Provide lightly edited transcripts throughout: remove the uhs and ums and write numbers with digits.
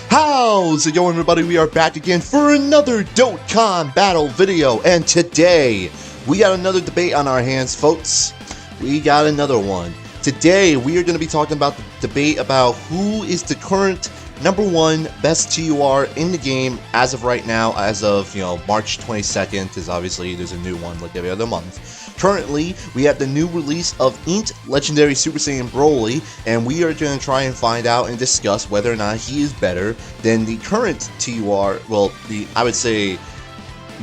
How's it going, everybody? We are back again for another DokkanBattle video, and today we got another debate on our hands, folks. We got another one. Today we are going to be talking about the debate about who is the current #1 best TUR in the game as of right now, as of March 22nd, because obviously there's a new one like every other month. Currently, we have the new release of INT Legendary Super Saiyan BROLY, and we are going to try and find out and discuss whether or not he is better than the current TUR, well, I would say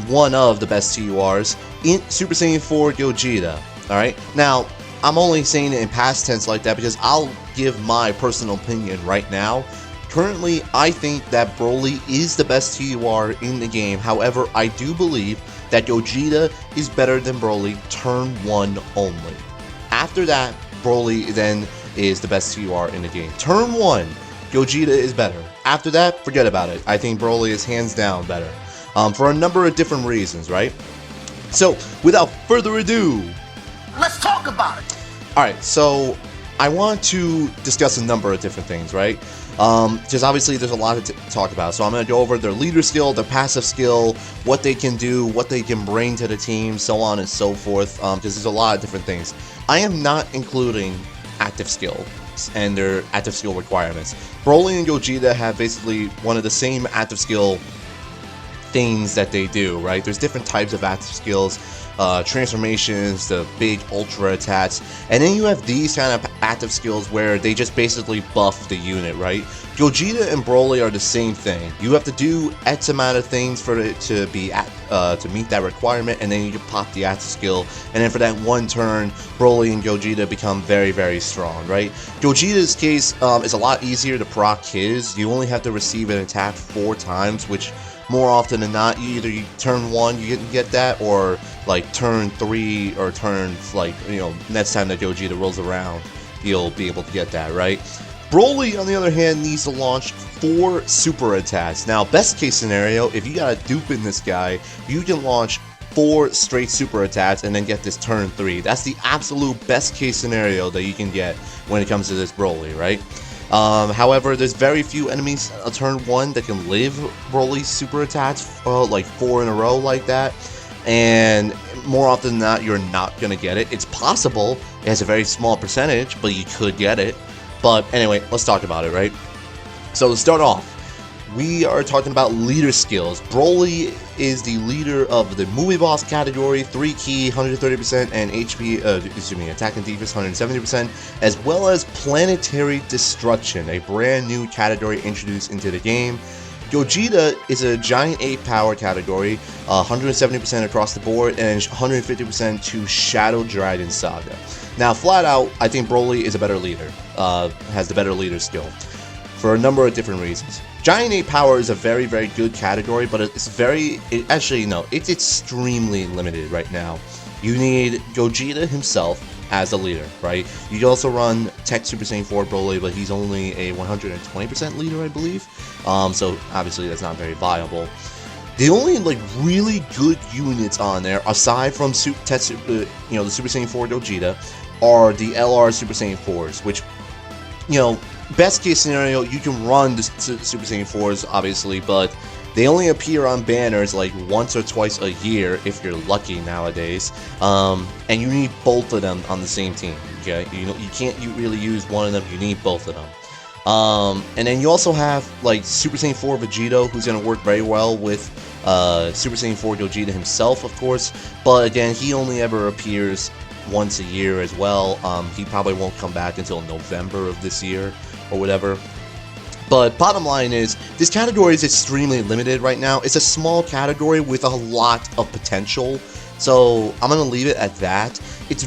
one of the best TURs, INT Super Saiyan 4 Gogeta. Alright, now, I'm only saying it in past tense like that because I'll give my personal opinion right now. Currently, I think that BROLY is the best TUR in the game. However, I do believe that Gogeta is better than BROLY turn 1 only. After that, BROLY then is the best TUR in the game. Turn 1, Gogeta is better. After that, forget about it. I think BROLY is hands down better. For a number of different reasons, right? So, without further ado, let's talk about it! Alright, so I want to discuss a number of different things, right? Because obviously there's a lot to talk about. So I'm going to go over their leader skill, their passive skill, what they can do, what they can bring to the team, so on and so forth, because there's a lot of different things. I am not including active skill and their active skill requirements. BROLY and Gogeta have basically one of the same active skill things that they do, right? There's different types of active skills, transformations, the big ultra attacks, and then you have these kind of active skills where they just basically buff the unit, right? Gogeta and BROLY are the same thing. You have to do X amount of things for it to be to meet that requirement, and then you can pop the active skill, and then for that one turn, BROLY and Gogeta become very, very strong, right? Gogeta's case is a lot easier to proc his. You only have to receive an attack 4 times, which more often than not, either you turn 1 you get that, or like turn 3 or turn next time that Gogeta rolls around, you'll be able to get that, right? BROLY, on the other hand, needs to launch 4 super attacks. Now, best case scenario, if you got a dupe in this guy, you can launch 4 straight super attacks and then get this turn 3. That's the absolute best case scenario that you can get when it comes to this BROLY, right? However, there's very few enemies on turn 1 that can live BROLY's super attacks, like 4 in a row like that, and more often than not, you're not going to get it. It's possible, it has a very small percentage, but you could get it. But anyway, let's talk about it, right? So to start off, we are talking about leader skills. BROLY is the leader of the movie boss category, 3 key, 130%, and HP, attack and defense, 170%, as well as planetary destruction, a brand new category introduced into the game. Gogeta is a giant 8 power category, 170% across the board, and 150% to Shadow Dragon Saga. Now, flat out, I think BROLY is a better leader, has the better leader skill, for a number of different reasons. Giant 8 power is a very, very good category, but it's extremely limited right now. You need Gogeta himself as a leader, right? You can also run Tech Super Saiyan 4 BROLY, but he's only a 120% leader, I believe. So obviously that's not very viable. The only really good units on there, aside from the Super Saiyan 4 Gogeta, are the LR Super Saiyan 4s, which, best case scenario, you can run the Super Saiyan 4s, obviously, but they only appear on banners like once or twice a year, if you're lucky nowadays, and you need both of them on the same team, okay? You can't really use one of them, you need both of them. And then you also have, Super Saiyan 4 Vegito, who's going to work very well with Super Saiyan 4 Gogeta himself, of course, but again, he only ever appears once a year as well. He probably won't come back until November of this year, or whatever. But bottom line is, this category is extremely limited right now. It's a small category with a lot of potential, so I'm going to leave it at that. It's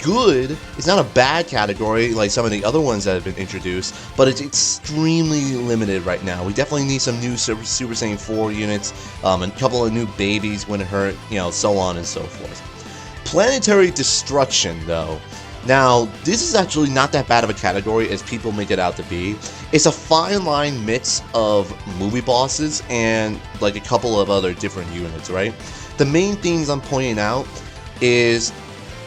good. It's not a bad category like some of the other ones that have been introduced, but it's extremely limited right now. We definitely need some new Super Saiyan 4 units, and a couple of new babies when it hurt, so on and so forth. Planetary destruction, though. Now, this is actually not that bad of a category as people make it out to be. It's a fine line mix of movie bosses and a couple of other different units, right? The main things I'm pointing out is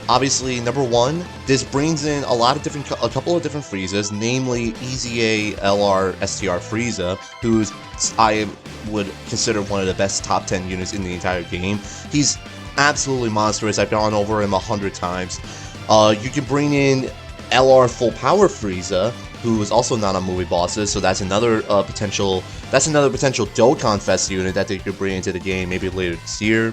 Obviously, number one, this brings in a couple of different Friezas, namely EZA LRSTR Frieza, who's I would consider one of the best top 10 units in the entire game. He's absolutely monstrous. I've gone over him 100 times. You can bring in LR Full Power Frieza, who is also not on movie bosses, so that's another potential Dokkan Fest unit that they could bring into the game maybe later this year.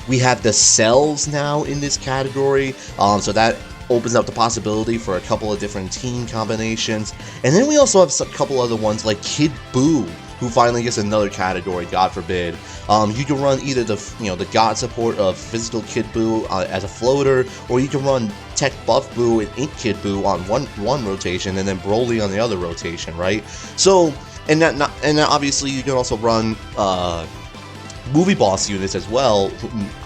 We have the cells now in this category, so that opens up the possibility for a couple of different team combinations. And then we also have a couple other ones like Kid Buu, who finally gets another category, God forbid. You can run either the God support of Physical Kid Buu as a floater, or you can run Tech Buff Buu and Ink Kid Buu on one rotation, and then BROLY on the other rotation, right? So, and then obviously you can also run movie boss units as well.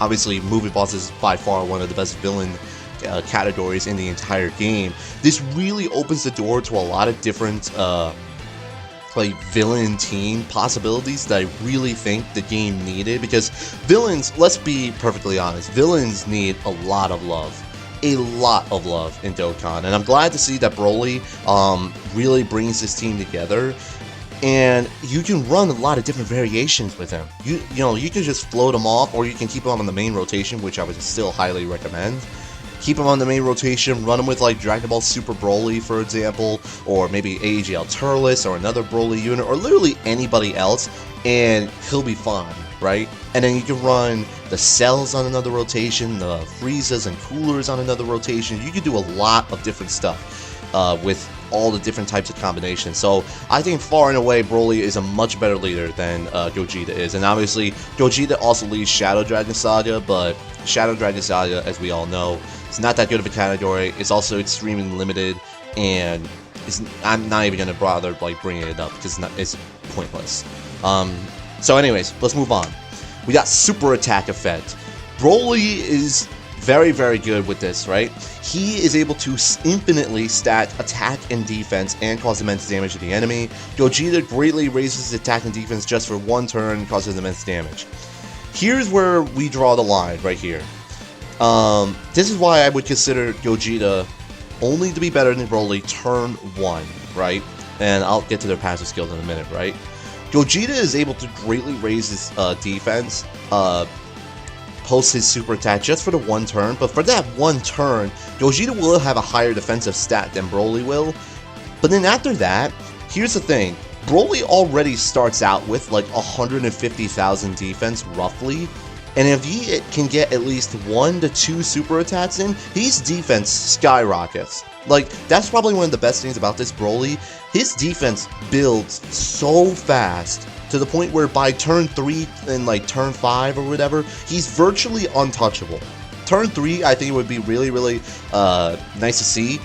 Obviously, movie boss is by far one of the best villain categories in the entire game. This really opens the door to a lot of different like villain team possibilities that I really think the game needed, because villains, let's be perfectly honest, villains need a lot of love in Dokkan, and I'm glad to see that BROLY really brings this team together. And you can run a lot of different variations with him. You can just float him off, or you can keep him on the main rotation, which I would still highly recommend. Keep him on the main rotation, run him with like Dragon Ball Super BROLY, for example, or maybe AGL Turles or another BROLY unit, or literally anybody else, and he'll be fine, right? And then you can run the cells on another rotation, the Friezas and Coolers on another rotation. You can do a lot of different stuff with all the different types of combinations. So I think far and away BROLY is a much better leader than Gogeta is. And obviously Gogeta also leads Shadow Dragon Saga, but Shadow Dragon Saga, as we all know, is not that good of a category. It's also extremely limited, and I'm not even going to bother like bringing it up because it's pointless. So anyways, let's move on. We got Super Attack Effect. BROLY is very, very good with this, right? He is able to infinitely stack attack and defense and cause immense damage to the enemy. Gogeta greatly raises his attack and defense just for one turn and causes immense damage. Here's where we draw the line right here. This is why I would consider Gogeta only to be better than BROLY turn 1, right? And I'll get to their passive skills in a minute, right? Gogeta is able to greatly raise his defense, post his super attack just for the one turn, but for that one turn, Gogeta will have a higher defensive stat than BROLY will. But then after that, here's the thing, BROLY already starts out with like 150,000 defense roughly, and if he can get at least 1 to 2 super attacks in, his defense skyrockets. Like, that's probably one of the best things about this BROLY. His defense builds so fast, to the point where by turn 3 and like turn 5 or whatever, he's virtually untouchable. Turn 3, I think it would be really, really nice to see,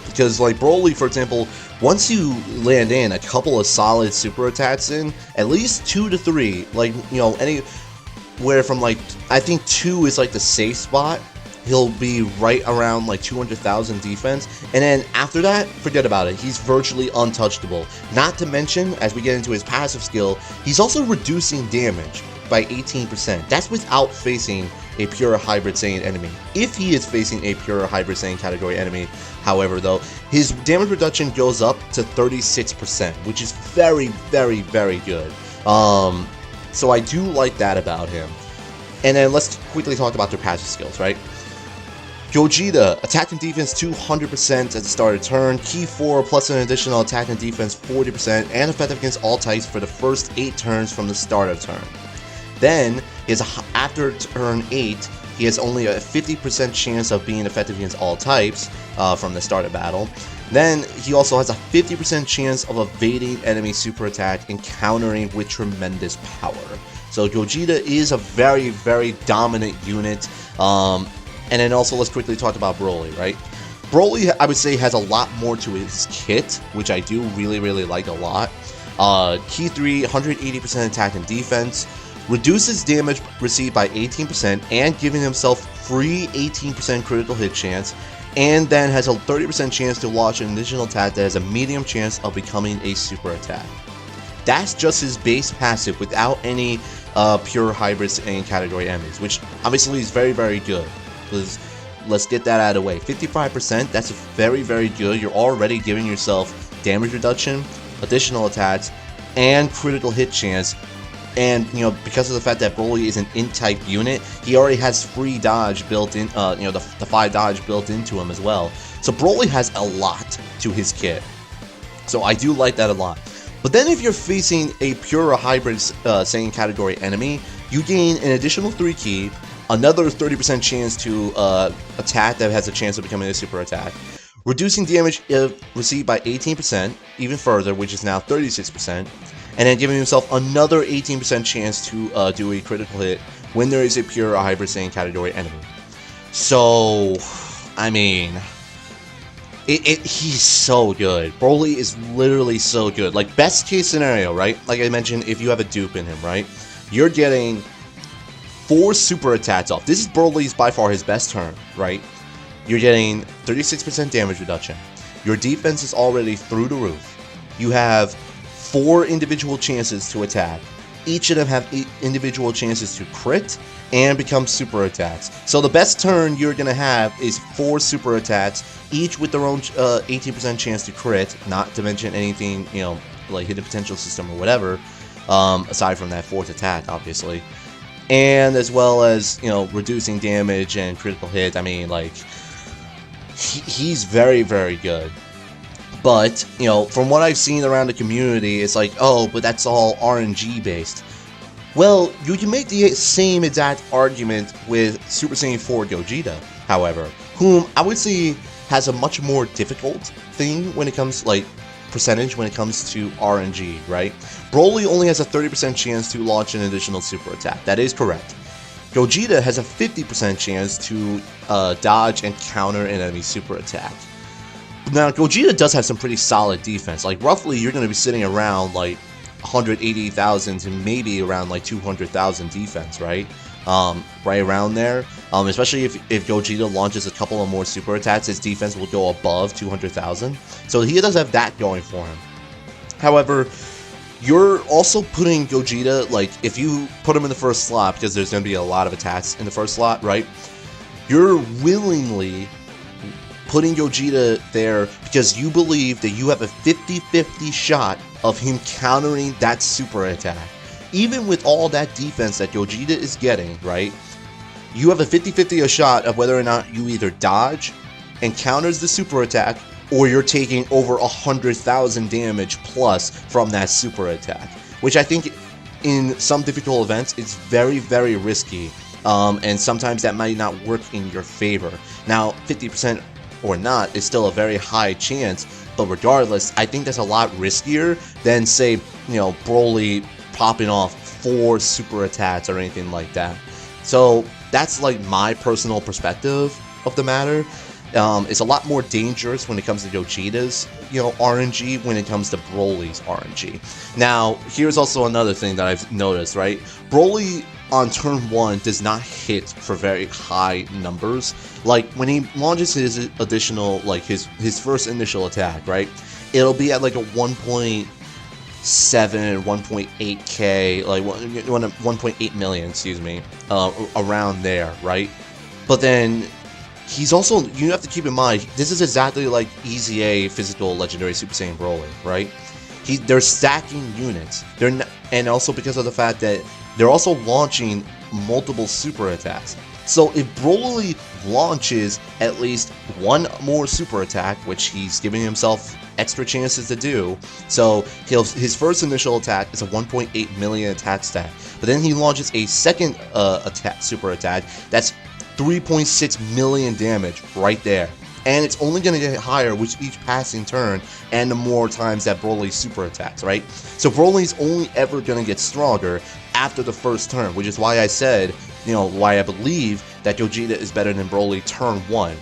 because like BROLY, for example, once you land in a couple of solid super attacks in, at least 2 to 3, like, you know, anywhere from like, I think 2 is like the safe spot. He'll be right around like 200,000 defense, and then after that, forget about it. He's virtually untouchable. Not to mention, as we get into his passive skill, he's also reducing damage by 18%. That's without facing a pure Hybrid Saiyan enemy. If he is facing a pure Hybrid Saiyan category enemy, however, though, his damage reduction goes up to 36%, which is very, very, very good. So I do like that about him. And then let's quickly talk about their passive skills, right? Gogeta, attack and defense 200% at the start of turn, key 4 plus an additional attack and defense 40%, and effective against all types for the first 8 turns from the start of turn. Then, after turn 8, he has only a 50% chance of being effective against all types from the start of battle. Then, he also has a 50% chance of evading enemy super attack and countering with tremendous power. So Gogeta is a very, very dominant unit. And then also, let's quickly talk about BROLY, right? BROLY, I would say, has a lot more to his kit, which I do really, really like a lot. Key 3, 180% attack and defense, reduces damage received by 18%, and giving himself free 18% critical hit chance, and then has a 30% chance to launch an additional attack that has a medium chance of becoming a super attack. That's just his base passive without any pure hybrids and category enemies, which obviously is very, very good. Because let's get that out of the way. 55%, that's very, very good. You're already giving yourself damage reduction, additional attacks, and critical hit chance. And, you know, because of the fact that Broly is an INT type unit, he already has free dodge built in, you know, the 5 dodge built into him as well. So Broly has a lot to his kit. So I do like that a lot. But then if you're facing a pure or hybrid Saiyan category enemy, you gain an additional 3 ki, another 30% chance to attack that has a chance of becoming a super attack, reducing damage received by 18%, even further, which is now 36%, and then giving himself another 18% chance to do a critical hit when there is a pure or hybrid Saiyan category enemy. So, I mean, he's so good. Broly is literally so good. Like, best case scenario, right? Like I mentioned, if you have a dupe in him, right? You're getting 4 super attacks off. This is Broly's by far his best turn, right? You're getting 36% damage reduction. Your defense is already through the roof. You have 4 individual chances to attack. Each of them have individual chances to crit and become super attacks. So the best turn you're going to have is 4 super attacks, each with their own 18% chance to crit, not to mention anything, you know, like hidden potential system or whatever, aside from that 4th attack, obviously. And as well as, you know, reducing damage and critical hit. I mean, like, he's very, very good. But, you know, from what I've seen around the community, it's like, oh, but that's all RNG based. Well, you can make the same exact argument with Super Saiyan 4 Gogeta, however, whom I would say has a much more difficult thing when it comes, like, percentage when it comes to RNG, right? Broly only has a 30% chance to launch an additional super attack. That is correct. Gogeta has a 50% chance to dodge and counter an enemy super attack. Now, Gogeta does have some pretty solid defense. Like, roughly, you're going to be sitting around, like, 180,000 to maybe around, like, 200,000 defense, right? Right around there. Especially if Gogeta launches a couple of more super attacks, his defense will go above 200,000. So he does have that going for him. However, you're also putting Gogeta, like, if you put him in the first slot, because there's going to be a lot of attacks in the first slot, right? You're willingly putting Gogeta there because you believe that you have a 50-50 shot of him countering that super attack. Even with all that defense that Gogeta is getting, right? You have a 50-50 shot of whether or not you either dodge and counters the super attack, or you're taking over 100,000 damage plus from that super attack. Which I think in some difficult events, it's very, very risky. And sometimes that might not work in your favor. Now, 50% or not is still a very high chance, but regardless, I think that's a lot riskier than, say, you know, Broly popping off 4 super attacks or anything like that. So that's like my personal perspective of the matter. It's a lot more dangerous when it comes to Gogeta's, you know, RNG when it comes to Broly's RNG. Now, here's also another thing that I've noticed, right? Broly on turn 1 does not hit for very high numbers. Like, when he launches his additional, like, his first initial attack, right? It'll be at like a 1.7, 1.8k, like 1.8 million, excuse me, around there, right? But then he's also, you have to keep in mind, this is exactly like EZA physical legendary Super Saiyan Broly, right? They're stacking units. And also because of the fact that they're also launching multiple super attacks. So if Broly launches at least 1 more super attack, which he's giving himself extra chances to do, so his first initial attack is a 1.8 million attack stack, but then he launches a second super attack that's 3.6 million damage right there. And it's only going to get higher with each passing turn and the more times that Broly super attacks, right? So Broly's only ever going to get stronger after the first turn, which is why I said, you know, why I believe that Gogeta is better than Broly turn 1.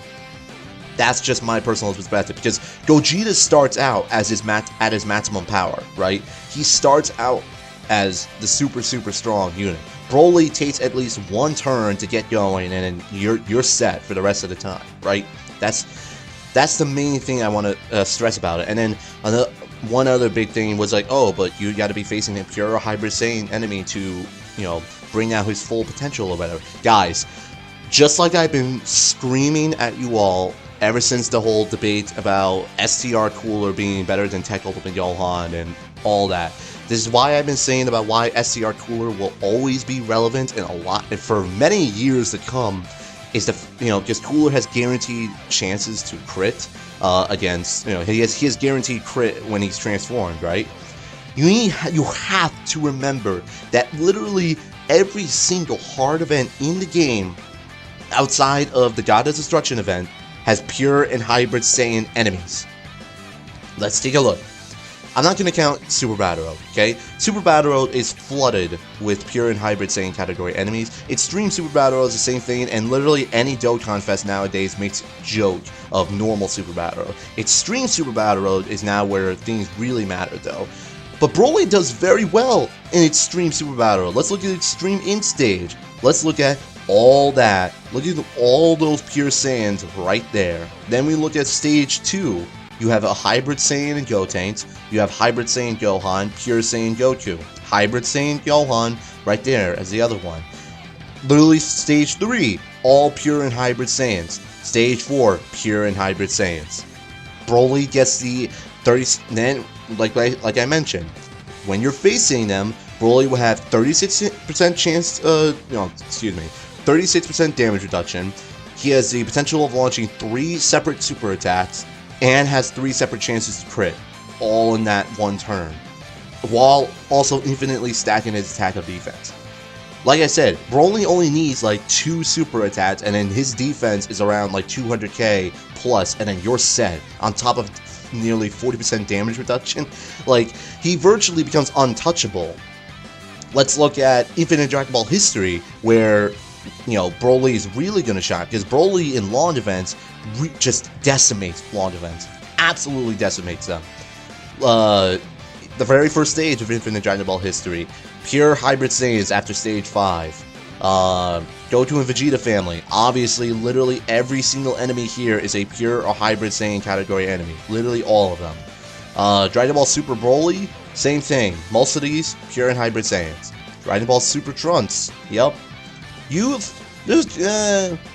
That's just my personal perspective, because Gogeta starts out as at his maximum power, right? He starts out as the super strong unit. Broly takes at least 1 turn to get going, and then you're set for the rest of the time, right? That's the main thing I want to stress about it. And then one other big thing was like, oh, but you got to be facing a pure hybrid Saiyan enemy to, you know, bring out his full potential or whatever. Guys, Just like I've been screaming at you all ever since the whole debate about STR Cooler being better than Tech Ultimate Johan and all that. This is why I've been saying about why STR Cooler will always be relevant and for many years to come. Is because Cooler has guaranteed chances to crit against, he has guaranteed crit when he's transformed, right? You have to remember that literally every single hard event in the game outside of the God of Destruction event has pure and hybrid Saiyan enemies. Let's take a look. I'm not going to count Super Battle Road, okay? Super Battle Road is flooded with pure and hybrid Saiyan category enemies. Extreme Super Battle Road is the same thing, and literally any Dokkan Fest nowadays makes a joke of normal Super Battle Road. Extreme Super Battle Road is now where things really matter, though. But BROLY does very well in Extreme Super Battle Road. Let's look at Extreme INT stage. Let's look at all that. Look at all those pure Saiyans right there. Then we look at stage 2. You have a hybrid Saiyan and Gotenks. You have hybrid Saiyan Gohan, pure Saiyan Goku. Hybrid Saiyan Gohan right there as the other one. Literally stage 3, all pure and hybrid Saiyans. Stage 4, pure and hybrid Saiyans. BROLY gets the 30. Then, like I mentioned, when you're facing them, BROLY will have 36% chance. 36% damage reduction. He has the potential of launching 3 separate super attacks. And has 3 separate chances to crit, all in that one turn, while also infinitely stacking his attack of defense. Like I said, BROLY only needs like 2 super attacks, and then his defense is around like 200k plus, and then you're set, on top of nearly 40% damage reduction. Like, he virtually becomes untouchable. Let's look at Infinite Dragon Ball history, where BROLY is really going to shine, because BROLY in launch events just decimates launch events. Absolutely decimates them. The very first stage of Infinite Dragon Ball history, pure hybrid Saiyans after stage 5. Goku and Vegeta family. Obviously, literally every single enemy here is a pure or hybrid Saiyan category enemy. Literally all of them. Dragon Ball Super BROLY, same thing. Most of these, pure and hybrid Saiyans. Dragon Ball Super Trunks, yep. There's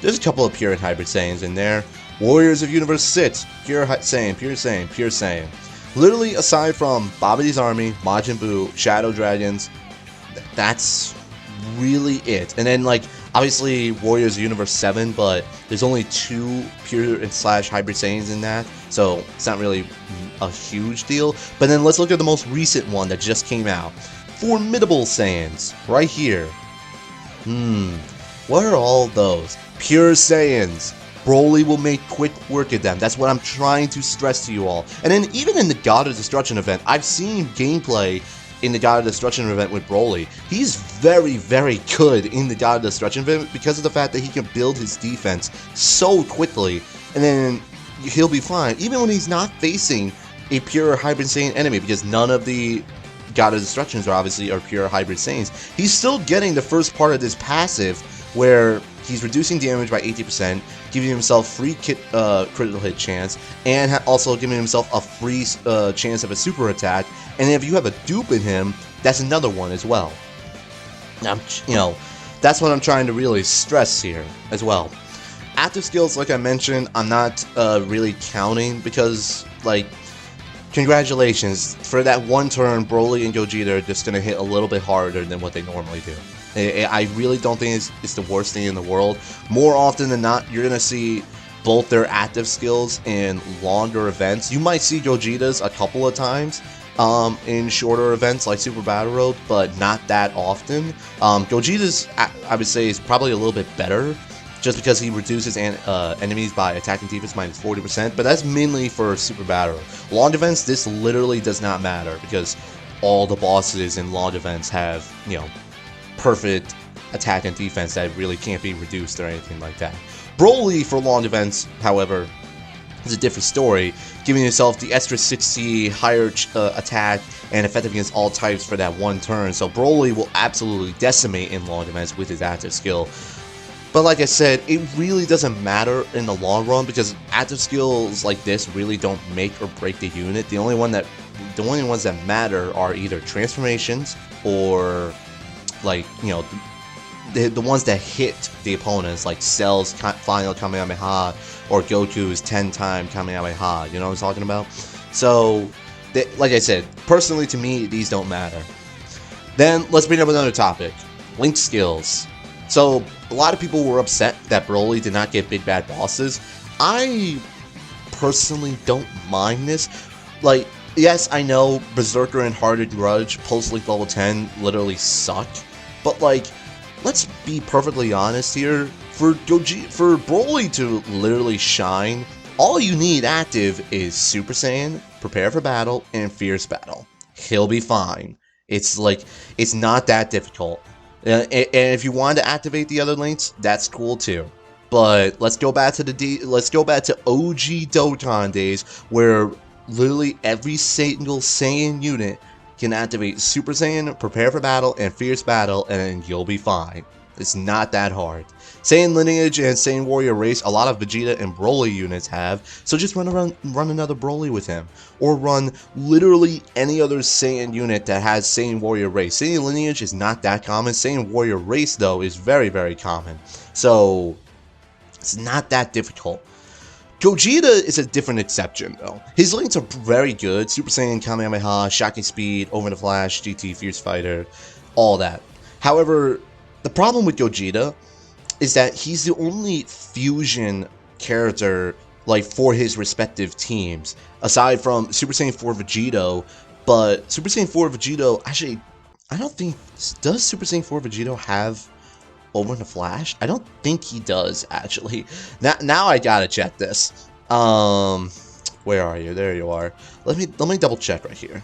a couple of pure and hybrid Saiyans in there. Warriors of Universe 6, pure Saiyan, pure Saiyan, pure Saiyan. Literally, aside from Babidi's Army, Majin Buu, Shadow Dragons, that's really it. And then, like, obviously Warriors of Universe 7, but there's only 2 pure and / hybrid Saiyans in that, so it's not really a huge deal. But then let's look at the most recent one that just came out. Formidable Saiyans, right here. What are all those? Pure Saiyans. BROLY will make quick work of them. That's what I'm trying to stress to you all. And then even in the God of Destruction event, I've seen gameplay in the God of Destruction event with BROLY. He's very, very good in the God of Destruction event because of the fact that he can build his defense so quickly, and then he'll be fine. Even when he's not facing a pure hybrid Saiyan enemy, because none of the God of Destructions are pure hybrid Saiyans, he's still getting the first part of this passive where he's reducing damage by 80%, giving himself free critical hit chance, and also giving himself a free chance of a super attack. And if you have a dupe in him, that's another one as well. That's what I'm trying to really stress here as well. Active skills, like I mentioned, I'm not really counting because, like, congratulations, for that one turn, BROLY and Gogeta are just going to hit a little bit harder than what they normally do. I really don't think it's the worst thing in the world. More often than not, you're going to see both their active skills in longer events. You might see Gogeta's a couple of times in shorter events like Super Battle Road, but not that often. Gogeta's, I would say, is probably a little bit better, just because he reduces enemies by attack and defense minus 40%, but that's mainly for Super Battle Road. Long events, this literally does not matter, because all the bosses in long events have, perfect attack and defense that really can't be reduced or anything like that. BROLY for long events, however, is a different story, giving yourself the extra 60 higher attack and effective against all types for that one turn, so BROLY will absolutely decimate in long events with his active skill. But like I said, it really doesn't matter in the long run, because active skills like this really don't make or break the unit. The only ones that matter are either transformations or, like, the ones that hit the opponents, like Cell's final Kamehameha or Goku's 10-time Kamehameha. You know what I'm talking about? So, like I said, personally to me, these don't matter. Then let's bring up another topic: Link skills. So a lot of people were upset that Broly did not get big bad bosses. I personally don't mind this. Like, yes, I know Berserker and Hearted Grudge post-Link level 10 literally suck, but like, let's be perfectly honest here. For Broly to literally shine, all you need active is Super Saiyan, Prepare for Battle, and Fierce Battle. He'll be fine. It's like, it's not that difficult. And if you want to activate the other links, that's cool too. But let's go back to OG Dokkan days, where literally every single Saiyan unit can activate Super Saiyan, Prepare for Battle, and Fierce Battle, and then you'll be fine. It's not that hard. Saiyan Lineage and Saiyan Warrior Race, a lot of Vegeta and Broly units have, so just run another Broly with him. Or run literally any other Saiyan unit that has Saiyan Warrior Race. Saiyan Lineage is not that common. Saiyan Warrior Race, though, is very, very common. So, it's not that difficult. Gogeta is a different exception, though. His links are very good. Super Saiyan, Kamehameha, Shocking Speed, Over the Flash, GT, Fierce Fighter, all that. However, the problem with Gogeta is that he's the only fusion character, like, for his respective teams, aside from Super Saiyan 4 Vegito. But Super Saiyan 4 Vegito, actually, I don't think, does Super Saiyan 4 Vegito have Over the Flash? I don't think he does, actually. Now I gotta check this. Where are you? There you are. Let me double check right here.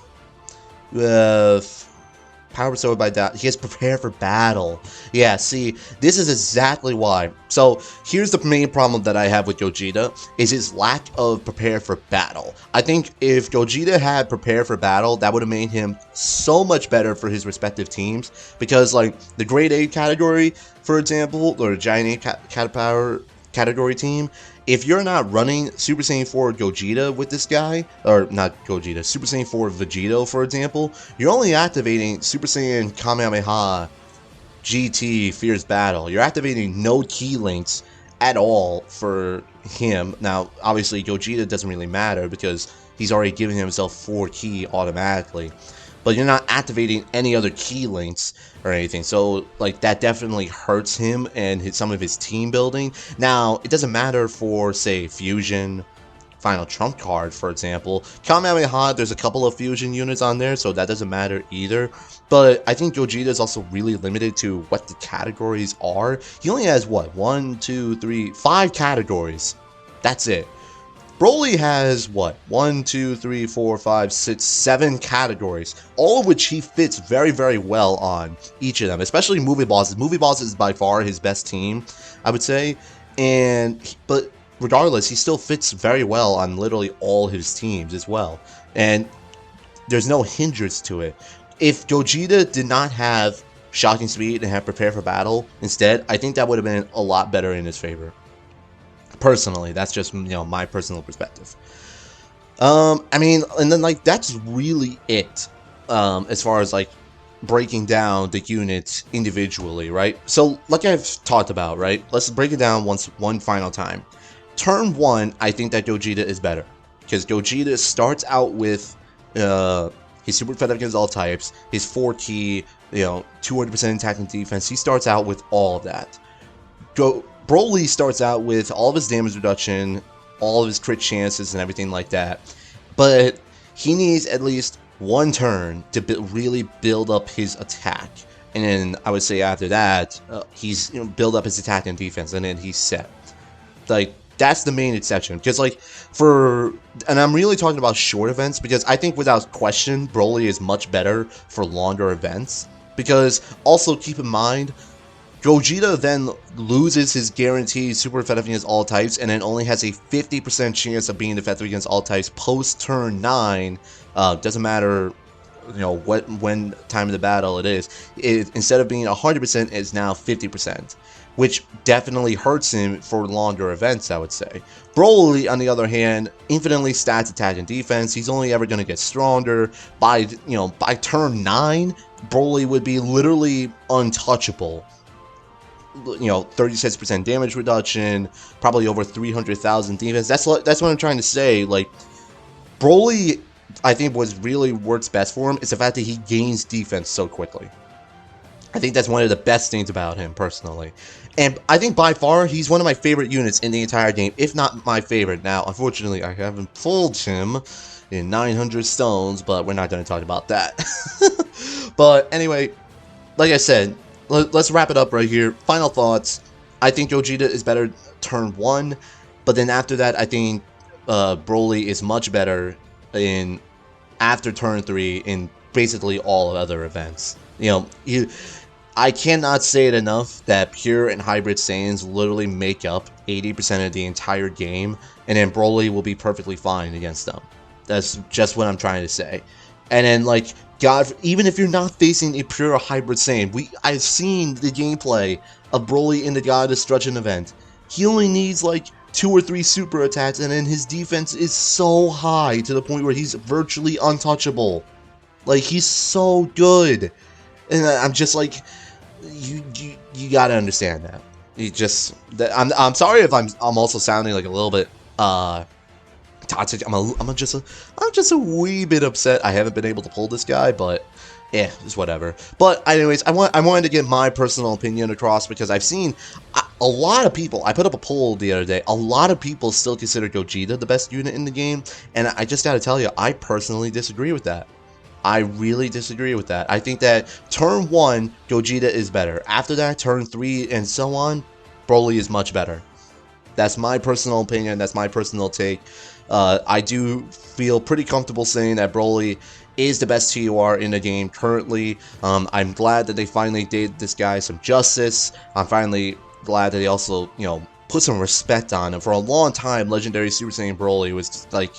Power restored by that. He has Prepare for Battle. Yeah, see, this is exactly why. So, here's the main problem that I have with Gogeta, is his lack of Prepare for Battle. I think if Gogeta had Prepare for Battle, that would have made him so much better for his respective teams. Because, like, the Grade A category, for example, or Giant A category team, if you're not running Super Saiyan 4 Gogeta with this guy, or not Gogeta, Super Saiyan 4 Vegito, for example, you're only activating Super Saiyan Kamehameha, GT, Fierce Battle. You're activating no key links at all for him. Now, obviously, Gogeta doesn't really matter because he's already giving himself 4 key automatically. But you're not activating any other key links or anything. So, like, that definitely hurts him and some of his team building. Now, it doesn't matter for, say, Fusion, Final Trump Card, for example. Kamehameha, there's a couple of Fusion units on there, so that doesn't matter either. But I think Gogeta is also really limited to what the categories are. He only has, what, 1, 2, 3, 5 categories. That's it. Broly has, what, 1, 2, 3, 4, 5, 6, 7 categories, all of which he fits very, very well on each of them, especially Movie Bosses. Movie Bosses is by far his best team, I would say, but regardless, he still fits very well on literally all his teams as well, and there's no hindrance to it. If Gogeta did not have Shocking Speed and have Prepare for Battle instead, I think that would have been a lot better in his favor. Personally, that's just, you know, my personal perspective. I mean, and then, like, that's really it, as far as, like, breaking down the units individually, right? So, like I've talked about, right? Let's break it down one final time. Turn 1, I think that Gogeta is better, because Gogeta starts out with, his super effective against all types, his 4 key, you know, 200% attack and defense. He starts out with all of that. Broly starts out with all of his damage reduction, all of his crit chances, and everything like that. But he needs at least one turn to really build up his attack. And then I would say after that, he's build up his attack and defense, and then he's set. Like, that's the main exception. Because, like, and I'm really talking about short events, because I think without question, Broly is much better for longer events. Because, also keep in mind, Gogeta then loses his guaranteed super effective against all types, and then only has a 50% chance of being effective against all types post turn 9. Doesn't matter, when time of the battle it is. Instead of being 100%, it's now 50%, which definitely hurts him for longer events, I would say. Broly, on the other hand, infinitely stats attack and defense. He's only ever going to get stronger. By turn 9, Broly would be literally untouchable. you know, 36% damage reduction, probably over 300,000 defense. That's what I'm trying to say. Like, BROLY, I think what really works best for him is the fact that he gains defense so quickly. I think that's one of the best things about him, personally. And I think by far, he's one of my favorite units in the entire game, if not my favorite. Now, unfortunately, I haven't pulled him in 900 stones, but we're not going to talk about that. But anyway, like I said, let's wrap it up right here. Final thoughts. I think Gogeta is better turn 1, but then after that, I think BROLY is much better in after turn 3 in basically all other events. You know, I cannot say it enough that pure and hybrid Saiyans literally make up 80% of the entire game, and then BROLY will be perfectly fine against them. That's just what I'm trying to say. And then, like, God, even if you're not facing a pure hybrid Saiyan, I've seen the gameplay of BROLY in the God of Destruction event. He only needs, like, 2 or 3 super attacks, and then his defense is so high to the point where he's virtually untouchable. Like, he's so good. And I'm just like, you gotta understand that. I'm sorry if I'm also sounding like a little bit toxic. I'm just a wee bit upset I haven't been able to pull this guy, but yeah, it's whatever. But anyways, I wanted to get my personal opinion across because I've seen a lot of people. I put up a poll the other day. A lot of people still consider Gogeta the best unit in the game, and I just gotta tell you, I personally disagree with that. I really disagree with that. I think that turn 1, Gogeta is better. After that, turn 3 and so on, BROLY is much better. That's my personal opinion. That's my personal take. I do feel pretty comfortable saying that BROLY is the best TUR in the game currently. I'm glad that they finally did this guy some justice. I'm finally glad that they also, you know, put some respect on him. For a long time, Legendary Super Saiyan BROLY was just, like,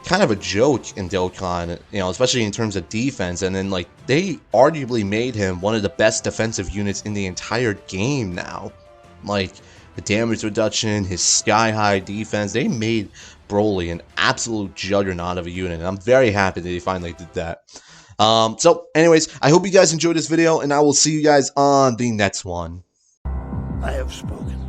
kind of a joke in Dokkan, you know, especially in terms of defense, and then, like, they arguably made him one of the best defensive units in the entire game now. Like, the damage reduction, his sky-high defense, they made BROLY an absolute juggernaut of a unit, and I'm very happy that they finally did that. So, anyways, I hope you guys enjoyed this video, and I will see you guys on the next one. I have spoken.